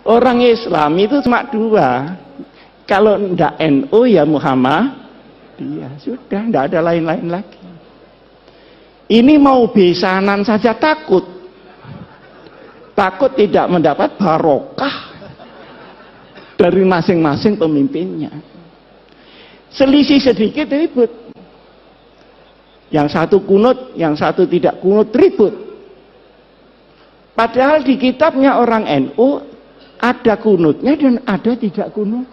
Orang Islam itu cuma dua. Kalau ndak NU ya Muhammadiyah. Sudah, ndak ada lain-lain lagi. Ini mau besanan saja takut. Takut tidak mendapat barokah dari masing-masing pemimpinnya. Selisih sedikit ribut. Yang satu kunut, yang satu tidak kunut, ribut. Padahal di kitabnya orang NU ada kunutnya dan ada tidak kunut.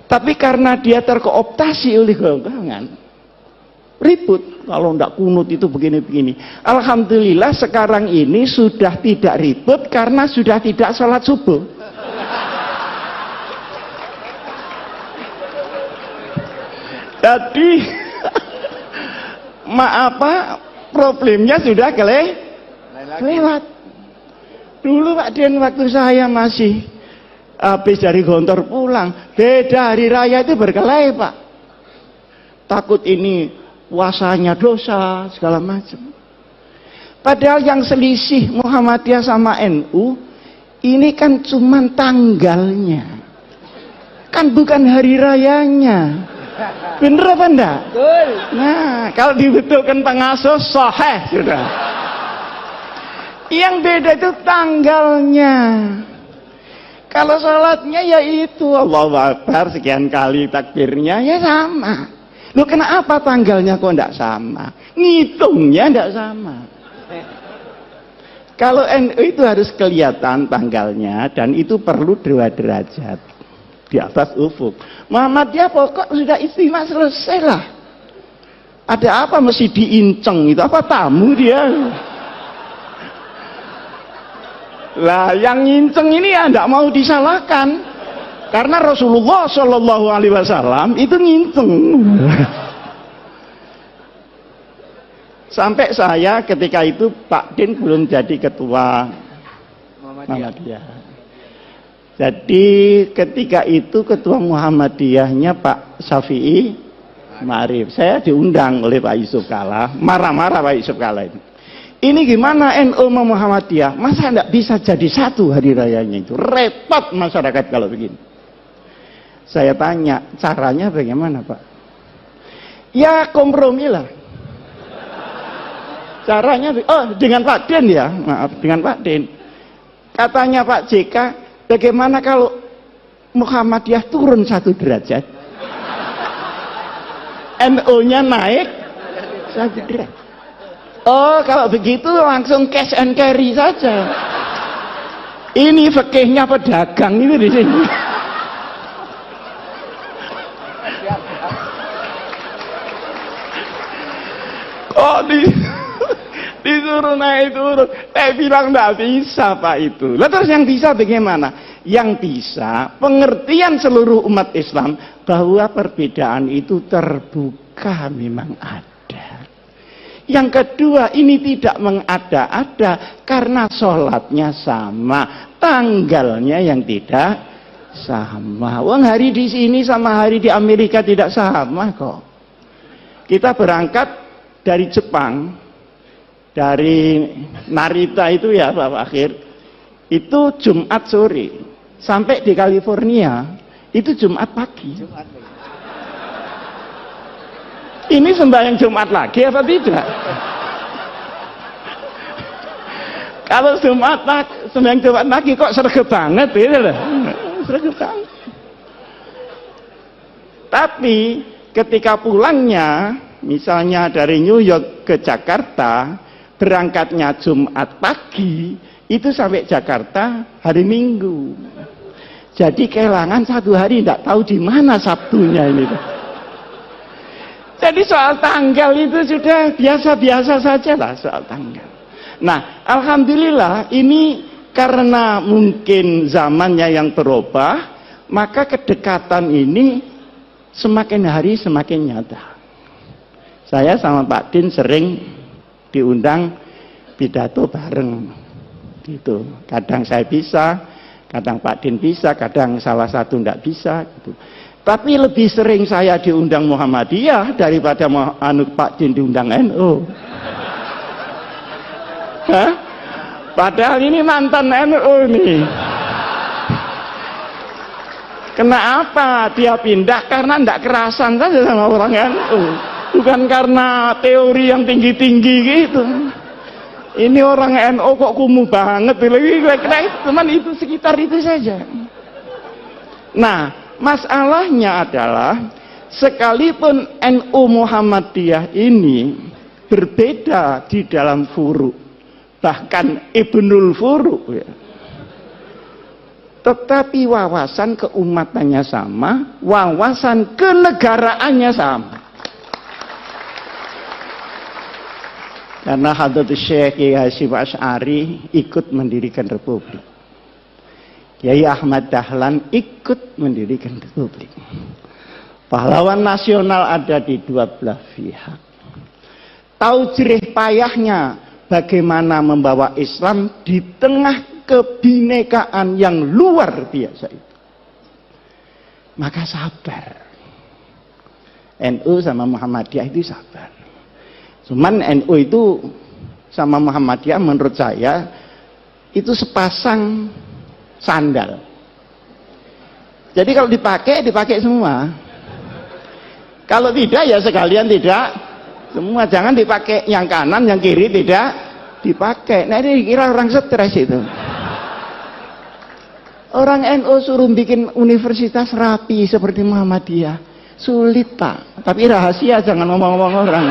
Tapi karena dia terkooptasi oleh golongan, ribut. Kalau tidak kunut itu begini-begini. Alhamdulillah sekarang ini sudah tidak ribut karena sudah tidak sholat subuh. Jadi problemnya sudah kelewat. Dulu Pak Den waktu saya masih habis dari Gontor pulang, beda hari raya itu berkelahi Pak. Takut ini puasanya dosa segala macam. Padahal yang selisih Muhammadiyah sama NU ini kan cuma tanggalnya, kan bukan hari rayanya. Bener apa enggak? Betul. Nah, kalau dibetulkan pengasuh sahih sudah. Yang beda itu tanggalnya. Kalau sholatnya ya itu Allahu Akbar sekian kali takbirnya ya sama. Loh kenapa tanggalnya kok enggak sama? Ngitungnya enggak sama. Kalau NU itu harus kelihatan tanggalnya dan itu perlu 2 derajat di atas ufuk. Muhammadiyah pokok sudah istimewa selesai lah. Ada apa mesti diinceng itu? Apa tamu dia? Lah yang nginceng ini ya enggak mau disalahkan. Karena Rasulullah Shallallahu Alaihi Wasallam itu nginceng. Sampai saya ketika itu Pak Din belum jadi ketua Muhammadiyah. Jadi ketika itu ketua Muhammadiyahnya Pak Syafi'i Ma'arif. Saya diundang oleh Pak Yusuf Kala. Marah-marah Pak Yusuf Kala itu. Ini gimana NU sama Muhammadiyah? Masa enggak bisa jadi satu hari rayanya itu? Repot masyarakat kalau begini. Saya tanya, caranya bagaimana Pak? Ya kompromilah. Caranya, dengan Pak Den ya, maaf, dengan Pak Den. Katanya Pak JK, bagaimana kalau Muhammadiyah turun 1 derajat? NU-nya naik 1 derajat. Oh, kalau begitu langsung cash and carry saja. Ini fikihnya pedagang ini di sini. Kok disuruh naik turun? Saya bilang enggak bisa Pak itu. Lalu terus yang bisa bagaimana? Yang bisa pengertian seluruh umat Islam bahwa perbedaan itu terbuka memang ada. Yang kedua, ini tidak mengada-ada karena sholatnya sama, tanggalnya yang tidak sama. Wong hari di sini sama hari di Amerika tidak sama kok. Kita berangkat dari Jepang, dari Narita itu ya Pak Akhir, itu Jumat sore, sampai di California itu Jumat pagi. Ini sembahyang Jumat lagi apa tidak? Kalau sembahyang Jumat lagi kok sregep banget gitu loh. Sregep banget. Tapi ketika pulangnya, misalnya dari New York ke Jakarta, berangkatnya Jumat pagi, itu sampai Jakarta hari Minggu. Jadi kehilangan 1 hari, tidak tahu di mana Sabtunya ini. Jadi soal tanggal itu sudah biasa-biasa saja lah soal tanggal. Nah, alhamdulillah ini karena mungkin zamannya yang berubah, maka kedekatan ini semakin hari semakin nyata. Saya sama Pak Din sering diundang pidato bareng gitu. Kadang saya bisa, kadang Pak Din bisa, kadang salah satu enggak bisa gitu. Tapi lebih sering saya diundang Muhammadiyah daripada Pak Din diundang NU. Hah? Padahal ini mantan NU nih. Kenapa dia pindah? Karena tidak kerasan saja sama orang NU. Bukan karena teori yang tinggi-tinggi gitu. Ini orang NU kok kumuh banget. Teman itu sekitar itu saja. Nah, masalahnya adalah sekalipun NU Muhammadiyah ini berbeda di dalam furu, bahkan Ibnul Furu ya, tetapi wawasan keumatannya sama, wawasan kenegaraannya sama. Karena Hadratus Syekh Kiai Hasyim Asy'ari ikut mendirikan republik, Kiai Ahmad Dahlan ikut mendirikan republik. Pahlawan nasional ada di dua belah pihak. Tahu jerih payahnya bagaimana membawa Islam di tengah kebinekaan yang luar biasa itu. Maka sabar. NU sama Muhammadiyah itu sabar. Cuman NU itu sama Muhammadiyah menurut saya itu sepasang sandal. Jadi kalau dipakai semua. Kalau tidak ya sekalian tidak semua. Jangan dipakai yang kanan, yang kiri tidak dipakai. Nah ini kira orang stres itu. Orang NU suruh bikin universitas rapi seperti Muhammadiyah. Sulit Pak. Tapi rahasia, jangan ngomong-ngomong orang.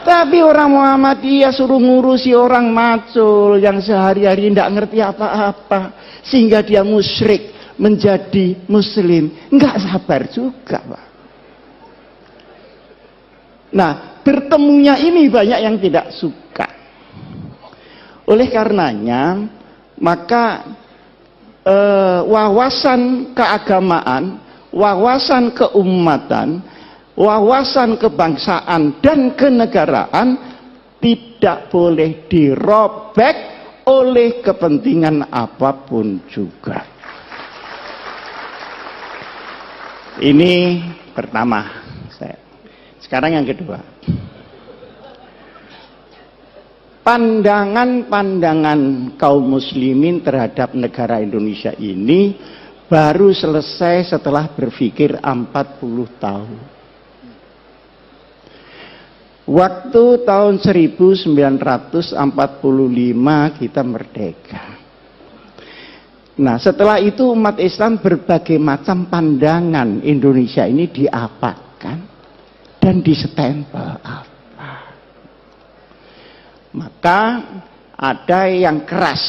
Tapi orang Muhammadiyah suruh ngurusi orang macul yang sehari-hari tidak ngerti apa-apa. Sehingga dia musyrik menjadi muslim. Enggak sabar juga Pak. Nah, bertemunya ini banyak yang tidak suka. Oleh karenanya, maka wawasan keagamaan, wawasan keumatan, wawasan kebangsaan dan kenegaraan tidak boleh dirobek oleh kepentingan apapun juga. Ini pertama. Sekarang yang kedua. Pandangan-pandangan kaum muslimin terhadap negara Indonesia ini baru selesai setelah berpikir 40 tahun. Waktu tahun 1945 kita merdeka. Nah, setelah itu umat Islam berbagai macam pandangan Indonesia ini diapakan dan disestempel apa. Maka ada yang keras,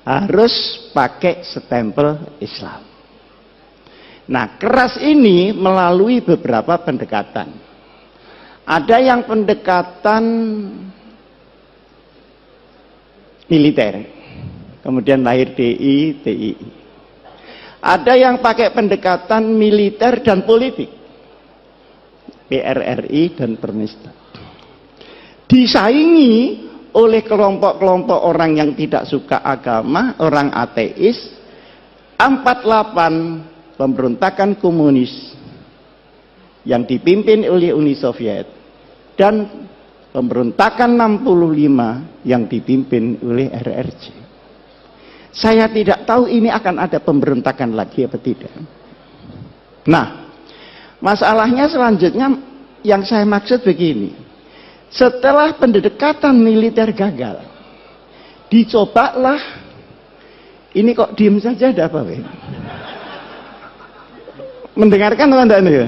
harus pakai stempel Islam. Nah, keras ini melalui beberapa pendekatan. Ada yang pendekatan militer, kemudian lahir DI, TII. Ada yang pakai pendekatan militer dan politik, PRRI dan Permesta. Disaingi oleh kelompok-kelompok orang yang tidak suka agama, orang ateis. 48 pemberontakan komunis yang dipimpin oleh Uni Soviet dan pemberontakan 65 yang dipimpin oleh RRC. Saya tidak tahu ini akan ada pemberontakan lagi apa tidak. Nah, masalahnya selanjutnya yang saya maksud begini. Setelah pendekatan militer gagal, dicobalah, ini kok diem saja ada apa? Mendengarkan atau enggak ya?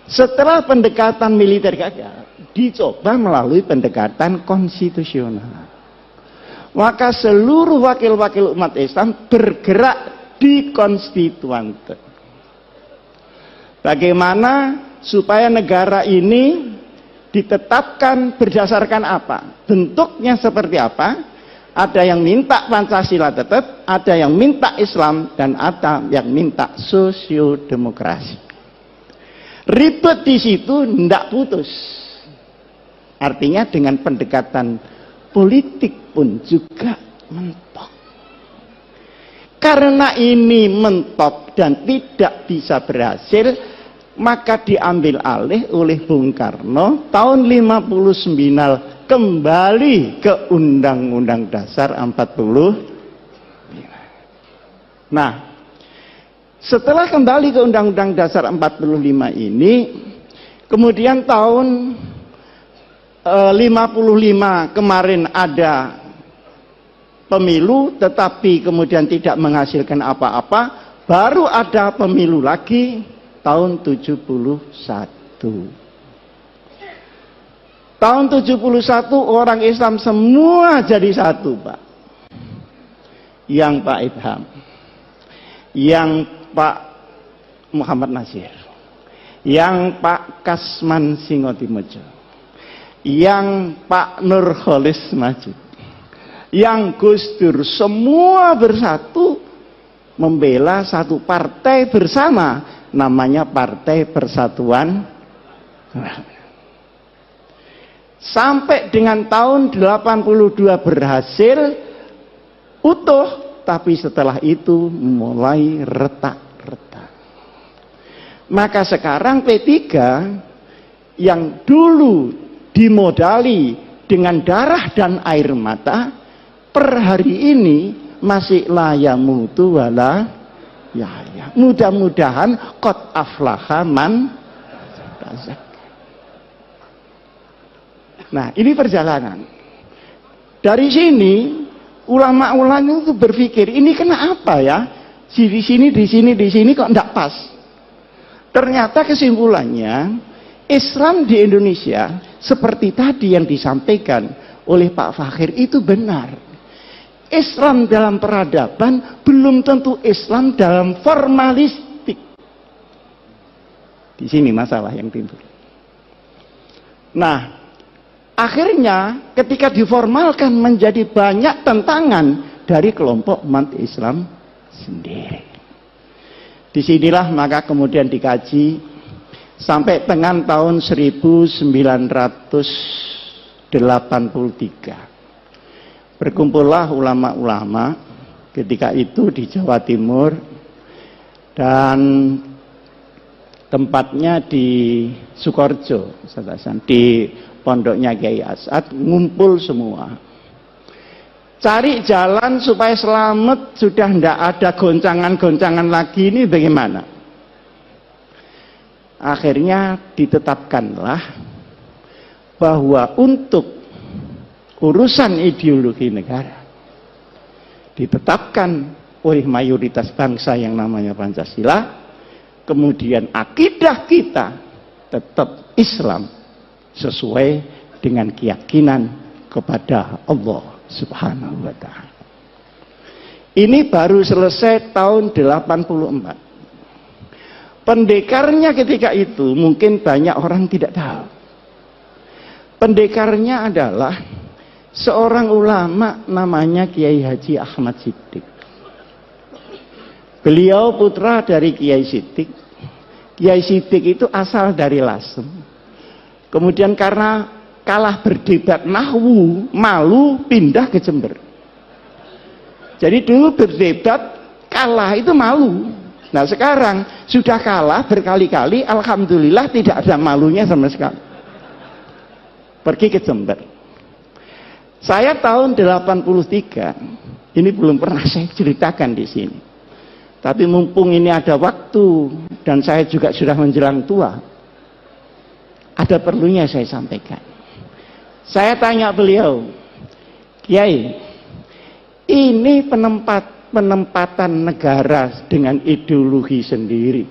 Setelah pendekatan militer gagal, dicoba melalui pendekatan konstitusional. Maka seluruh wakil-wakil umat Islam bergerak di konstituante. Bagaimana supaya negara ini ditetapkan berdasarkan apa? Bentuknya seperti apa? Ada yang minta Pancasila tetap, ada yang minta Islam, dan ada yang minta sosiodemokrasi. Ribet di situ, tidak putus. Artinya dengan pendekatan politik pun juga mentok. Karena ini mentok dan tidak bisa berhasil, maka diambil alih oleh Bung Karno tahun 59 kembali ke Undang-Undang Dasar 45. Nah, setelah kembali ke Undang-Undang Dasar 45 ini, kemudian tahun 55 kemarin ada pemilu, tetapi kemudian tidak menghasilkan apa-apa. Baru ada pemilu lagi tahun 71. Tahun 71 orang Islam semua jadi satu, Pak. Yang Pak Idham, yang Pak Muhammad Nasir, yang Pak Kasman Singotimojo, yang Pak Nurholis Majid, yang Gus Dur, semua bersatu membela satu partai bersama, namanya Partai Persatuan. Sampai dengan tahun 82 berhasil utuh, tapi setelah itu mulai retak-retak. Maka sekarang P3 yang dulu dimodali dengan darah dan air mata, per hari ini masih layamutu wala ya. Mudah-mudahan qad aflaha man tazakka. Nah, ini perjalanan. Dari sini ulama-ulama itu berpikir, ini kenapa ya? Di sini kok enggak pas. Ternyata kesimpulannya, Islam di Indonesia seperti tadi yang disampaikan oleh Pak Fakhir itu benar. Islam dalam peradaban belum tentu Islam dalam formalistik. Di sini masalah yang timbul. Nah, akhirnya ketika diformalkan menjadi banyak tentangan dari kelompok umat Islam sendiri. Disinilah maka kemudian dikaji sampai dengan tahun 1983. Berkumpullah ulama-ulama ketika itu di Jawa Timur dan tempatnya di Sukoharjo, di pondoknya Kiai As'ad, ngumpul semua. Cari jalan supaya selamat, sudah tidak ada goncangan-goncangan lagi, ini bagaimana? Akhirnya ditetapkanlah bahwa untuk urusan ideologi negara ditetapkan oleh mayoritas bangsa yang namanya Pancasila, kemudian akidah kita tetap Islam sesuai dengan keyakinan kepada Allah Subhanahu wa ta'ala. Ini baru selesai tahun 84. Pendekarnya ketika itu mungkin banyak orang tidak tahu. Pendekarnya adalah seorang ulama namanya Kiai Haji Ahmad Siddiq. Beliau putra dari Kiai Siddiq. Kiai Siddiq itu asal dari Lasem. Kemudian karena kalah berdebat nahwu, malu pindah ke Jember. Jadi dulu berdebat kalah itu malu. Nah sekarang sudah kalah berkali-kali, alhamdulillah tidak ada malunya sama sekali. Pergi ke Jember. Saya tahun 83, ini belum pernah saya ceritakan di sini. Tapi mumpung ini ada waktu dan saya juga sudah menjelang tua, ada perlunya saya sampaikan. Saya tanya beliau, Kiai, ini penempatan negara dengan ideologi sendiri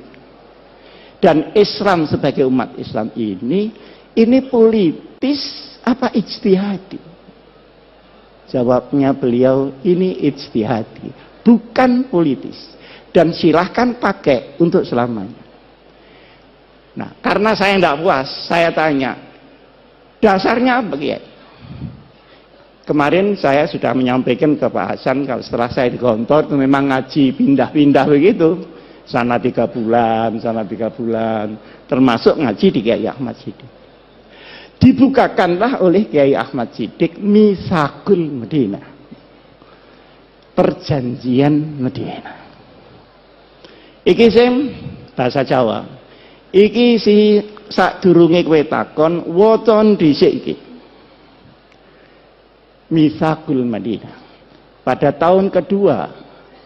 dan Islam sebagai umat Islam ini politis apa ijtihadi? Jawabnya beliau, ini ijtihadi, bukan politis. Dan silahkan pakai untuk selamanya. Nah, karena saya tidak puas, saya tanya, dasarnya apa Kiai? Kemarin saya sudah menyampaikan ke Pak Hasan, kalau setelah saya di kantor itu memang ngaji pindah-pindah begitu. Sana 3 bulan, sana 3 bulan. Termasuk ngaji di Kiai Ahmad Siddiq. Dibukakanlah oleh Kiai Ahmad Siddiq Mitsaqul Madinah, perjanjian Madinah. Iki sing bahasa Jawa. Iki si sadurunge kowe takon waca dhisik iki. Mitsaqul Madinah. Pada tahun kedua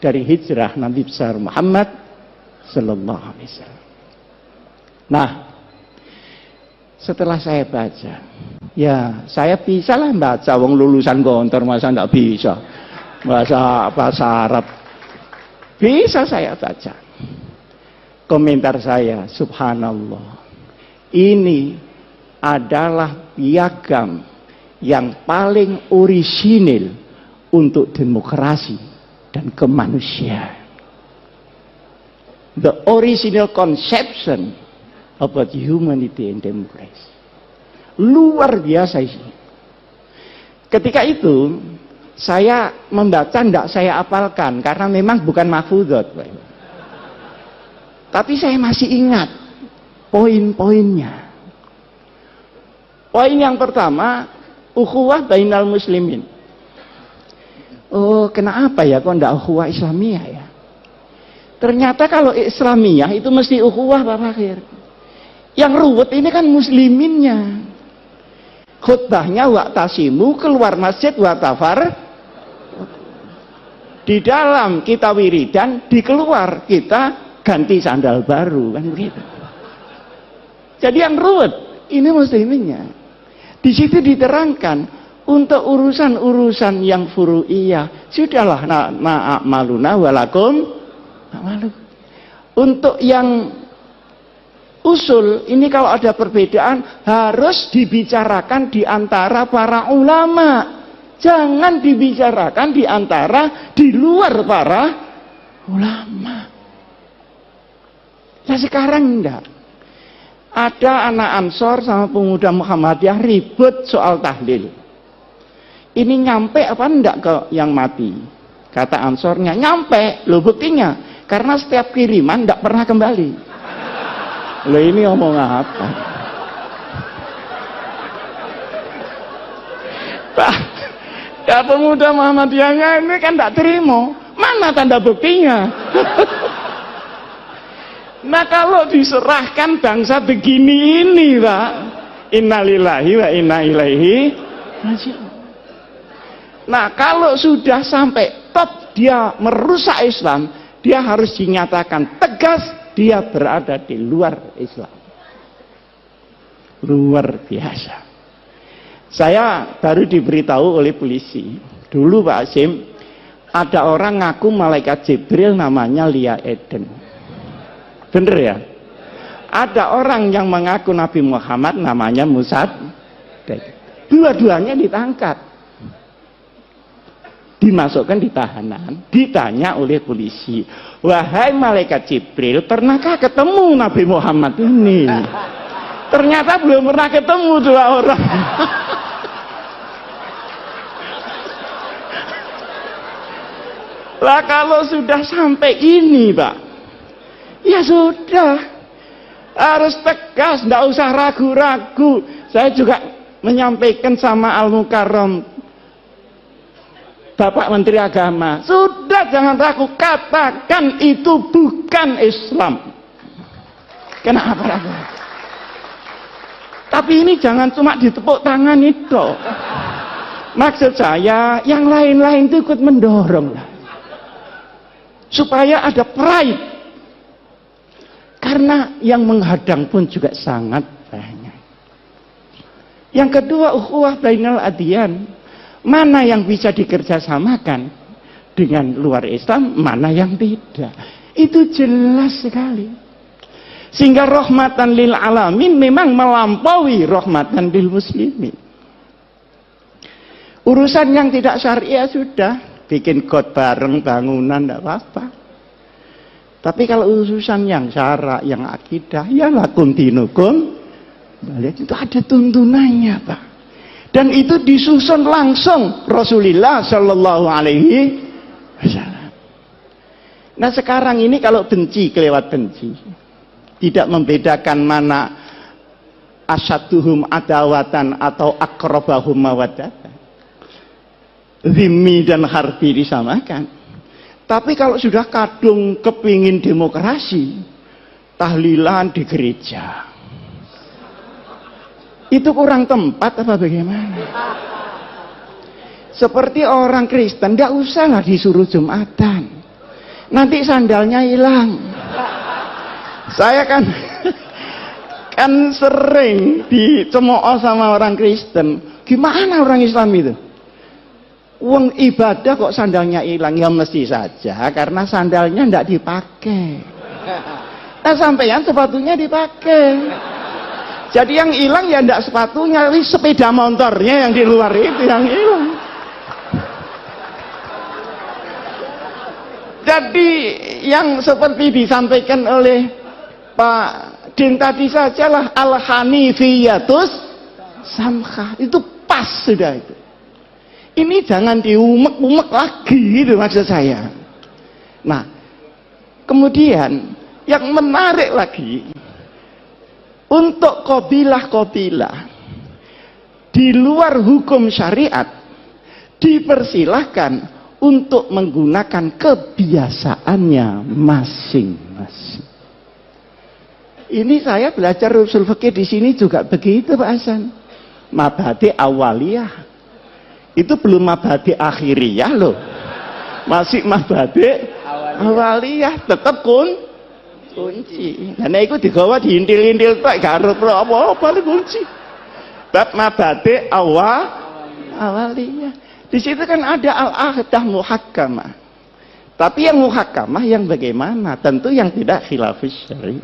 dari hijrah Nabi besar Muhammad sallallahu alaihi wasallam. Nah, setelah saya baca, ya saya bisa lah baca, wong lulusan Gontor masa enggak bisa bahasa Arab. Bisa saya baca. Komentar saya, subhanallah, ini adalah piagam yang paling orisinil untuk demokrasi dan kemanusiaan. The original conception about humanity and democracy. Luar biasa sih. Ketika itu saya membaca, tidak saya apalkan karena memang bukan mahfudot, tapi saya masih ingat poin-poinnya. Poin yang pertama, ukhuwah bainal muslimin. Oh, kenapa ya kok tidak ukhuwah Islamiyah ya? Ternyata kalau Islamiyah itu mesti ukhuwah Pak Fakir. Yang ruwet ini kan musliminnya. Khutbahnya wa'tasimu, keluar masjid wa'tafar. Di dalam kita wiridan, di keluar kita ganti sandal baru, kan begitu. Jadi yang ruwet ini musliminnya. Di situ diterangkan untuk urusan-urusan yang furu'iyah sudahlah ma'amaluna walakum ma'malu. Untuk yang usul ini kalau ada perbedaan harus dibicarakan di antara para ulama. Jangan dibicarakan di antara di luar para ulama. Nah sekarang enggak. Ada anak Ansor sama pemuda Muhammadiyah ribut soal tahlil. Ini nyampe apa enggak ke yang mati? Kata Ansornya, nyampe. Loh buktinya, karena setiap kiriman enggak pernah kembali. Loh ini ngomong apa? Pak, ya pemuda Muhammadiyahnya ini kan enggak terima. Mana tanda buktinya? Nah kalau diserahkan bangsa begini ini Pak, innalillahi wa inna ilaihi raji'un. Nah kalau sudah sampai top dia merusak Islam, dia harus dinyatakan tegas dia berada di luar Islam. Luar biasa. Saya baru diberitahu oleh polisi dulu Pak Asim, ada orang ngaku malaikat Jibril namanya Lia Eden. Bener ya? Ada orang yang mengaku Nabi Muhammad namanya Musad. Dua-duanya ditangkap. Dimasukkan di tahanan. Ditanya oleh polisi. Wahai malaikat Jibril, pernahkah ketemu Nabi Muhammad ini? Ternyata belum pernah ketemu dua orang. Lah kalau sudah sampai ini Pak, ya sudah, harus tegas, tidak usah ragu-ragu. Saya juga menyampaikan sama Al-Mukarram, Bapak Menteri Agama, sudah jangan ragu, katakan itu bukan Islam. Kenapa ragu? Tapi ini jangan cuma ditepuk tangan itu. Maksud saya, yang lain-lain itu ikut mendorong lah. Supaya ada pride. Karena yang menghadang pun juga sangat banyak. Yang kedua, ukhuwah bainal adyan. Mana yang bisa dikerjasamakan dengan luar Islam, mana yang tidak. Itu jelas sekali. Sehingga rahmatan lil alamin memang melampaui rahmatan lil muslimin. Urusan yang tidak syariah sudah, bikin got bareng bangunan tidak apa-apa. Tapi kalau urusan yang syara, yang akidah, ya lakum dinukum, itu ada tuntunannya Pak. Dan itu disusun langsung Rasulullah Shallallahu Alaihi Wasallam. Nah sekarang ini kalau benci kelewat benci, tidak membedakan mana asyaduhum adawatan atau akrobahum mawaddatan, zimmi dan harbi disamakan. Tapi kalau sudah kadung kepingin demokrasi, tahlilan di gereja, itu kurang tempat apa bagaimana? Seperti orang Kristen, nggak usah lah disuruh Jumatan. Nanti sandalnya hilang. Saya kan sering dicemooh sama orang Kristen. Gimana orang Islam itu? Uang ibadah kok sandalnya hilang? Ya mesti saja karena sandalnya ndak dipakai. Nah sampeyan sepatunya dipakai. Jadi yang hilang ya ndak sepatunya, sepeda motornya yang di luar itu yang hilang. Jadi yang seperti disampaikan oleh Pak Din tadi sajalah al-hanifiyatus samkhah, itu pas sudah itu. Ini jangan diumek-umek lagi gitu maksud saya. Nah, kemudian yang menarik lagi untuk qabilah-qabilah di luar hukum syariat dipersilahkan untuk menggunakan kebiasaannya masing-masing. Ini saya belajar usul fikih di sini juga begitu Pak Hasan. Mabhadi awaliyah itu belum mabhadi akhiriyah loh. Masih mabhadi awaliyah, tetap kunci. Nah itu digawa diintil-intil tak garut apa-apa kunci. Bab mabhadi awaliyah. Di situ kan ada al-ahdah muhakkamah. Tapi yang muhakkamah yang bagaimana? Tentu yang tidak khilafis syar'i.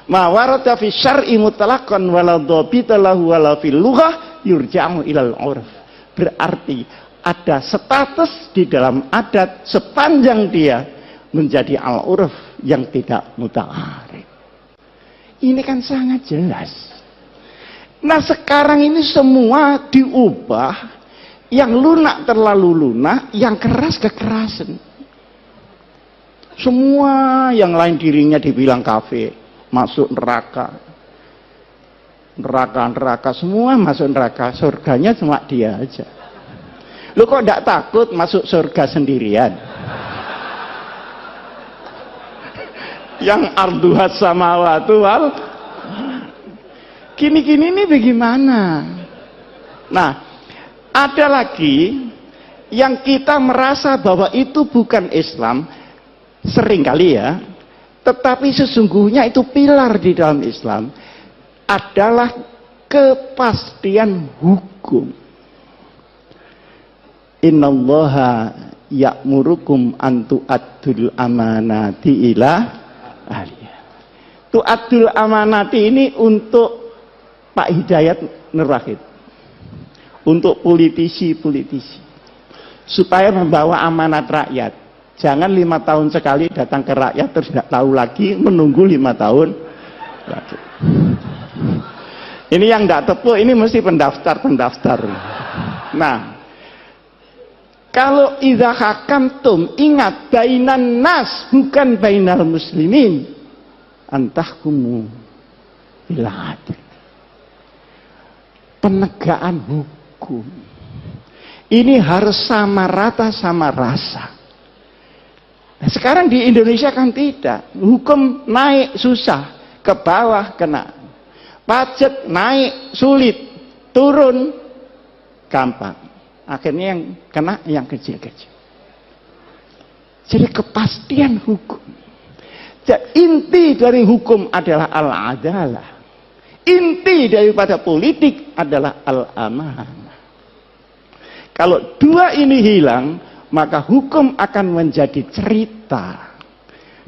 Ma warada fi syar'i mutlaqan wala dhabita lahu wala fil lughah yurja'u ilal 'urf. Berarti ada status di dalam adat sepanjang dia menjadi al-'urf yang tidak muta'arif. Ini kan sangat jelas. Nah, sekarang ini semua diubah. Yang lunak terlalu lunak, yang keras kekerasan. Semua yang lain dirinya dibilang kafir, masuk neraka. Neraka, semua masuk neraka. Surganya cuma dia aja. Lu kok tidak takut masuk surga sendirian? Yang arduhat samawatu wal. Gini-gini ini bagaimana? Nah, ada lagi yang kita merasa bahwa itu bukan Islam, seringkali ya, tetapi sesungguhnya itu pilar di dalam Islam, adalah kepastian hukum. Innallaha ya'murukum an tu'addul amanati ila ahliha. Tu'addul amanati ini untuk Pak Hidayat Nur Wahid, untuk politisi-politisi, supaya membawa amanat rakyat. Jangan 5 tahun sekali datang ke rakyat terus tidak tahu lagi, menunggu 5 tahun lagi. Ini yang tidak tepuh, ini mesti pendaftar. Nah, kalau idza hakamtum, ingat bainan nas bukan bainal muslimin, antahkumu bil adl. Penegakan hukum ini harus sama rata sama rasa. Nah, sekarang di Indonesia kan tidak. Hukum naik susah, ke bawah kena. Pajak naik sulit, turun gampang. Akhirnya yang kena yang kecil-kecil. Jadi kepastian hukum. Jadi, inti dari hukum adalah al-adalah. Inti daripada politik adalah al-amanah. Kalau dua ini hilang, maka hukum akan menjadi cerita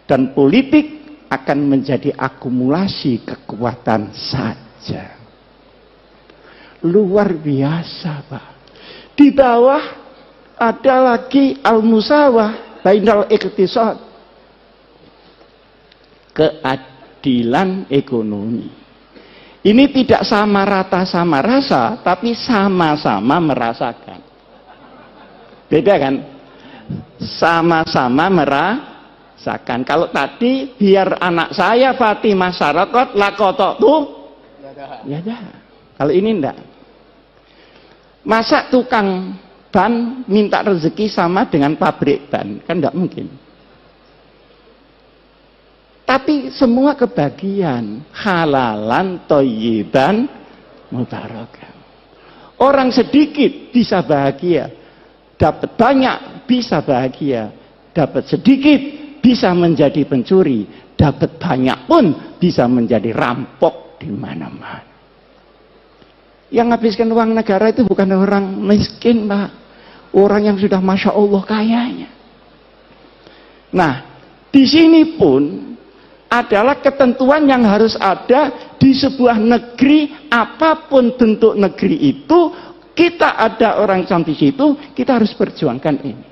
dan politik akan menjadi akumulasi kekuatan saja. Luar biasa, Pak. Di bawah ada lagi al-musawah bainal iqtisad, keadilan ekonomi. Ini tidak sama rata sama rasa, tapi sama-sama merasakan. Beda kan? Sama-sama merasakan. Kalau tadi biar anak saya Fatimah Syarakat lakotok tuh, ya dah. Kalau ini enggak. Masa tukang ban minta rezeki sama dengan pabrik ban? Kan enggak mungkin. Tapi semua kebagian, halalan, thayyiban, mubarakan. Orang sedikit bisa bahagia, dapat banyak bisa bahagia, dapat sedikit bisa menjadi pencuri, dapat banyak pun bisa menjadi rampok di mana-mana. Yang habiskan uang negara itu bukan orang miskin, Pak. Orang yang sudah Masya Allah kayanya. Nah, di sini pun adalah ketentuan yang harus ada di sebuah negeri, apapun bentuk negeri itu, kita ada orang Islam di situ, kita harus perjuangkan ini.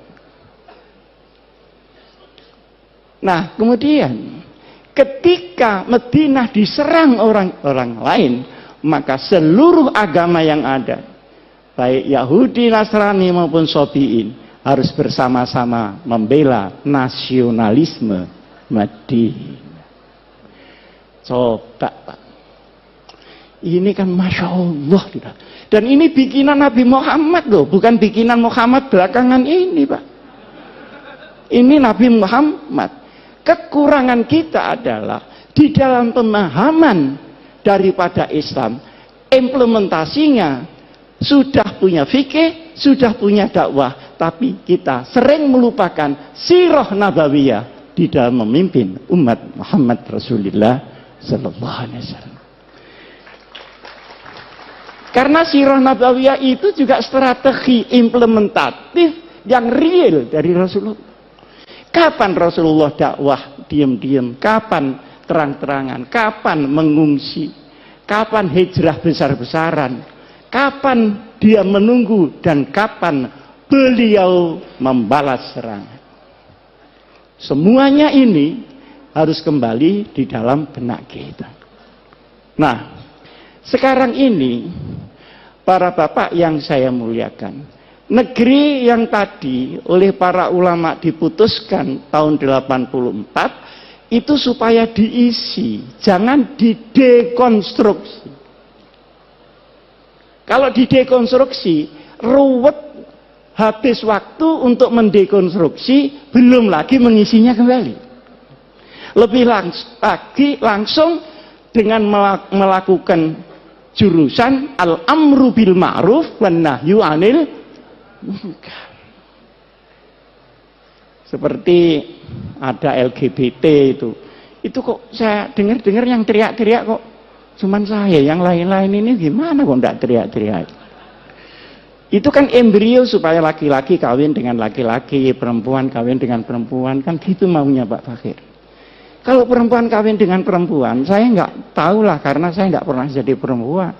Nah, kemudian ketika Madinah diserang orang-orang lain, maka seluruh agama yang ada, baik Yahudi, Nasrani maupun Sobiin, harus bersama-sama membela nasionalisme Madinah. Coba, Pak. Ini kan Masya Allah. Dan ini bikinan Nabi Muhammad loh, bukan bikinan Muhammad belakangan ini, Pak. Ini Nabi Muhammad. Kekurangan kita adalah di dalam pemahaman daripada Islam, implementasinya sudah punya fikih, sudah punya dakwah, tapi kita sering melupakan sirah nabawiyah di dalam memimpin umat Muhammad Rasulullah Sallallahu Alaihi Wasallam. Karena sirah nabawiyah itu juga strategi implementatif yang real dari Rasulullah. Kapan Rasulullah dakwah diam-diam, kapan terang-terangan, kapan mengungsi, kapan hijrah besar-besaran, kapan dia menunggu, dan kapan beliau membalas serangan. Semuanya ini harus kembali di dalam benak kita. Nah, sekarang ini para bapak yang saya muliakan, negeri yang tadi oleh para ulama diputuskan tahun 84 itu supaya diisi, jangan didekonstruksi. Kalau didekonstruksi, ruwet, habis waktu untuk mendekonstruksi, belum lagi mengisinya kembali. Lebih langsung dengan melakukan jurusan al-amru bil ma'ruf wan nahyu 'anil munkar. Seperti ada LGBT itu kok saya dengar yang teriak-teriak kok cuman saya, yang lain-lain ini gimana kok enggak teriak-teriak. Itu kan embrio supaya laki-laki kawin dengan laki-laki, perempuan kawin dengan perempuan, kan gitu maunya Pak Fakir. Kalau perempuan kawin dengan perempuan, saya nggak tahu lah karena saya nggak pernah jadi perempuan.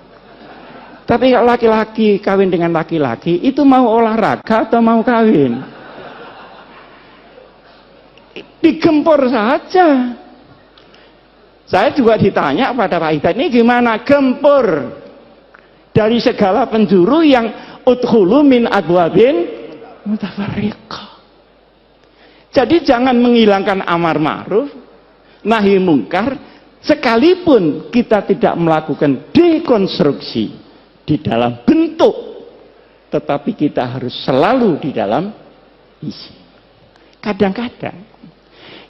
Tapi kalau laki-laki kawin dengan laki-laki, itu mau olahraga atau mau kawin? Digempur saja. Saya juga ditanya pada Pak Ida, ini gimana gempur dari segala penjuru yang udkhulu min abwabin mutafarriqah. Jadi jangan menghilangkan amar ma'ruf nahi mungkar, sekalipun kita tidak melakukan dekonstruksi di dalam bentuk, tetapi kita harus selalu di dalam isi. Kadang-kadang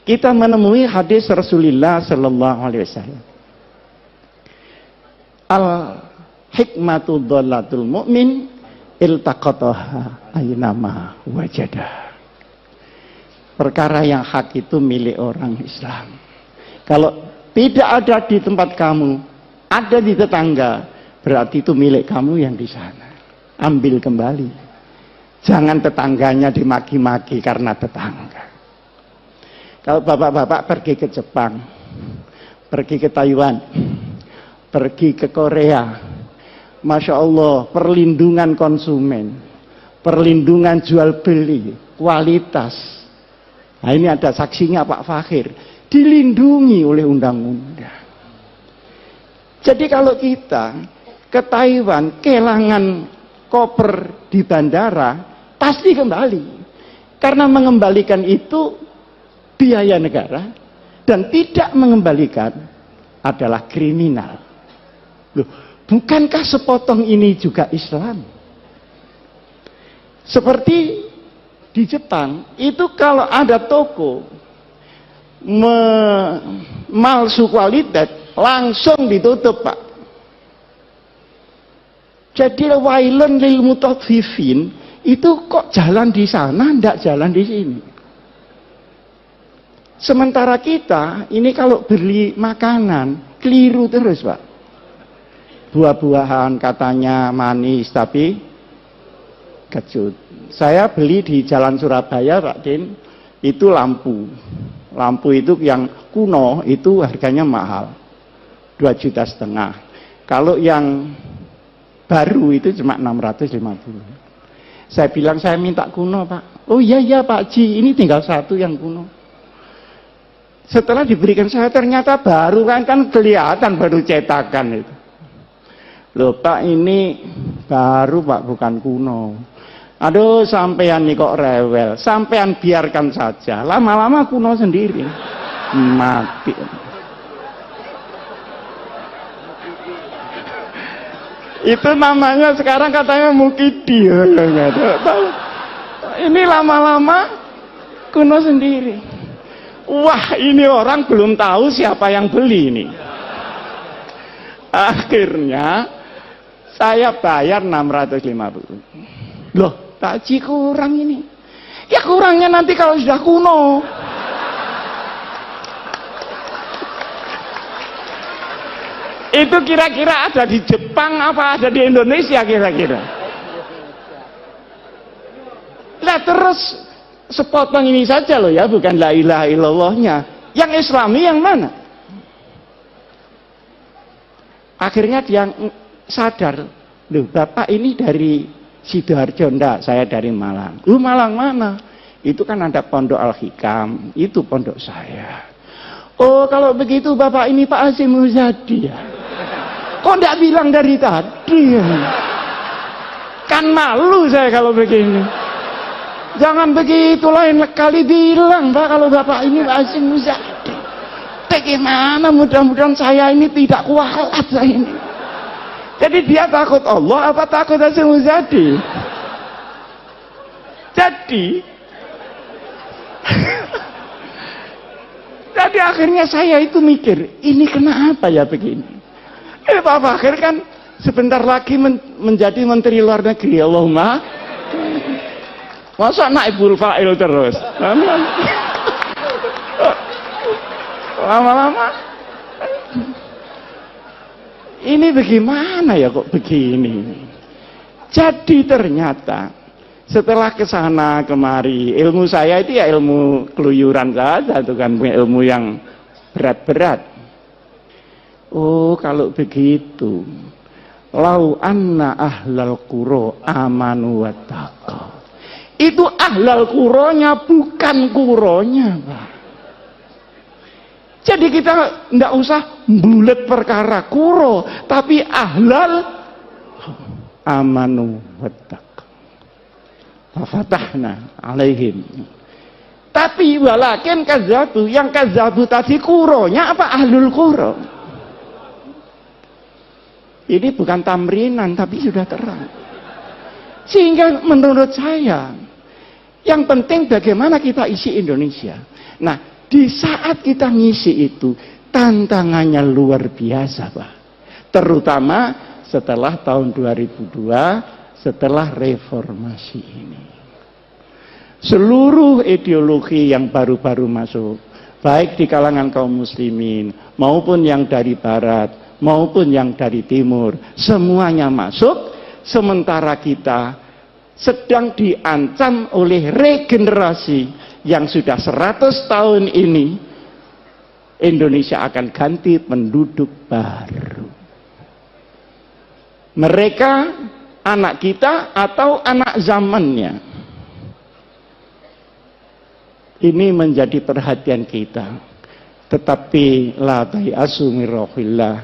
kita menemui hadis Rasulullah Sallallahu Alaihi Wasallam, al hikmatu dhalatul mu'min iltaqataha aynama wajadah. Perkara yang hak itu milik orang Islam. Kalau tidak ada di tempat kamu, ada di tetangga, berarti itu milik kamu yang di sana. Ambil kembali. Jangan tetangganya dimaki-maki karena tetangga. Kalau bapak-bapak pergi ke Jepang, pergi ke Taiwan, pergi ke Korea, Masya Allah, perlindungan konsumen, perlindungan jual beli, kualitas. Nah ini ada saksinya Pak Fakhir, dilindungi oleh undang-undang. Jadi kalau kita ke Taiwan kehilangan koper di bandara, pasti kembali. Karena mengembalikan itu biaya negara, dan tidak mengembalikan adalah kriminal. Loh, bukankah sepotong ini juga Islam? Seperti di Jepang, itu kalau ada toko malsu kualitas, langsung ditutup Pak. Jadi wailun lil mutaffifin itu kok jalan di sana, ndak jalan di sini. Sementara kita ini kalau beli makanan keliru terus, Pak. Buah-buahan katanya manis tapi kecut. Saya beli di Jalan Surabaya, Pak Din, itu lampu. Lampu itu yang kuno itu harganya mahal. 2,5 juta. Kalau yang baru itu cuma 650. Saya bilang saya minta kuno, Pak. Oh iya Pak Ji, ini tinggal satu yang kuno. Setelah diberikan saya ternyata baru kan kelihatan baru cetakan itu. Loh Pak, ini baru Pak, bukan kuno. Aduh, sampean nih kok rewel. Sampean biarkan saja. Lama-lama kuno sendiri. Mati. Itu namanya sekarang katanya mukidi. Ini lama-lama kuno sendiri. Wah, ini orang belum tahu siapa yang beli ini. Akhirnya saya bayar 650. Loh, Pak Ji kurang ini. Ya kurangnya nanti kalau sudah kuno. Itu kira-kira ada di Jepang apa ada di Indonesia kira-kira? Lah terus sepotong ini saja loh ya, bukan la ilaha illallahnya. Yang Islami yang mana? Akhirnya dia sadar, loh Bapak ini dari Sidoarjo, enggak, saya dari Malang. Lu Malang mana? Itu kan ada Pondok Al-Hikam, itu pondok saya. Oh kalau begitu Bapak ini Pak Hasyim Muzadi ya? Kok enggak bilang dari tadi ya? Kan malu saya kalau begini. Jangan begitu, lain kali bilang Pak kalau Bapak ini Pak Hasyim Muzadi. Bagaimana mudah-mudahan saya ini tidak kualat saya ini. Jadi dia takut Allah apa takut Hasyim Muzadi? Jadi akhirnya saya itu mikir, ini kenapa ya begini? Pak Fakir kan sebentar lagi menjadi Menteri Luar Negeri. Allahumma. Masa naibul fa'il terus? Lama-lama ini bagaimana ya kok begini? Jadi ternyata setelah kesana kemari, ilmu saya itu ya ilmu keluyuran saja, itu kan ilmu yang berat-berat. Oh kalau begitu, lau anna ahlal qura amanu wattaqau. Itu ahlal quronya bukan kuronya, Pak. Jadi kita tidak usah bulet perkara kuro, tapi ahlal amanu wattaqau. Fafatahna alaihim. Tapi walakin kazabu, yang kazabu tadi kuronya apa ahlul kuro? Ini bukan tamrinan tapi sudah terang. Sehingga menurut saya yang penting bagaimana kita isi Indonesia. Nah, di saat kita ngisi itu, tantangannya luar biasa, Pak. Terutama setelah tahun 2002, setelah reformasi ini. Seluruh ideologi yang baru-baru masuk, baik di kalangan kaum muslimin, maupun yang dari barat, maupun yang dari timur, semuanya masuk, sementara kita sedang diancam oleh regenerasi yang sudah 100 tahun ini. Indonesia akan ganti penduduk baru. Mereka anak kita atau anak zamannya. Ini menjadi perhatian kita. Tetapi la tayasu min rauhillah.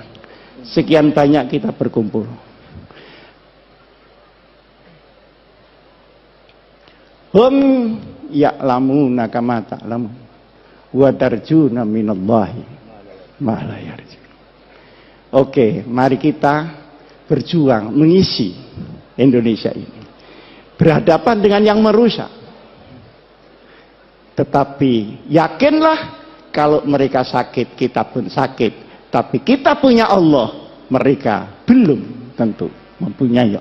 Sekian banyak kita berkumpul. Hum ya'lamuna kama ta'lamun wa tarjuna minallahi ma la yarjun. Oke, mari kita berjuang mengisi Indonesia ini. Berhadapan dengan yang merusak. Tetapi yakinlah kalau mereka sakit, kita pun sakit. Tapi kita punya Allah, mereka belum tentu mempunyai Allah.